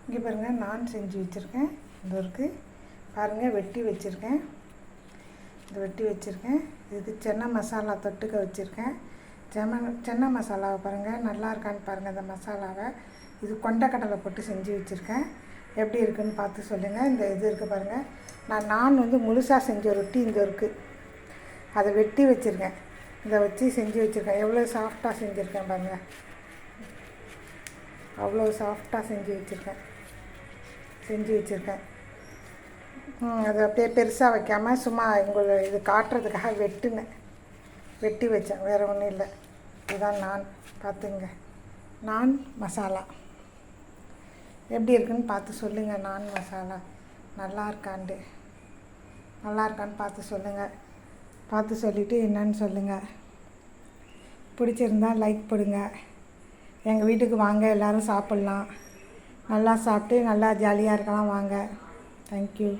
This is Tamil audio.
இங்கே பாருங்கள், நான் செஞ்சு வச்சுருக்கேன். இந்த ஒருக்கு பாருங்கள், வெட்டி வச்சுருக்கேன். இது வெட்டி வச்சுருக்கேன். இது சென்னா மசாலா தொட்டுக்க வச்சுருக்கேன். சென்னா மசாலாவை பாருங்கள், நல்லா இருக்கான்னு பாருங்கள் இந்த மசாலாவை. இது கொண்டக்கடலை போட்டு செஞ்சு வச்சுருக்கேன். எப்படி இருக்குதுன்னு பார்த்து சொல்லுங்கள். இந்த இது இருக்குது பாருங்கள், நான் வந்து முழுசாக செஞ்ச ரொட்டி இந்த இருக்குது, அதை வெட்டி வச்சுருக்கேன். இதை வச்சு செஞ்சு வச்சுருக்கேன். எவ்வளோ சாஃப்டாக செஞ்சுருக்கேன் பாருங்கள், அவ்வளோ சாஃப்டாக செஞ்சு வச்சுருக்கேன். அதை அப்படியே பெருசாக வைக்காமல் சும்மா உங்களை இது காட்டுறதுக்காக வெட்டி வச்சேன், வேறு ஒன்றும் இல்லை. இதுதான் நான், பார்த்துங்க. நான் மசாலா எப்படி இருக்குன்னு பார்த்து சொல்லுங்கள். நான் மசாலா நல்லா இருக்கான்னு பார்த்து சொல்லுங்கள். பார்த்து சொல்லிவிட்டு என்னன்னு சொல்லுங்கள். பிடிச்சிருந்தால் லைக் போடுங்க. எங்கள் வீட்டுக்கு வாங்க, எல்லோரும் சாப்பிட்லாம். நல்லா சாப்பிட்டு நல்லா ஜாலியாக இருக்கலாம். வாங்க. தேங்க்யூ.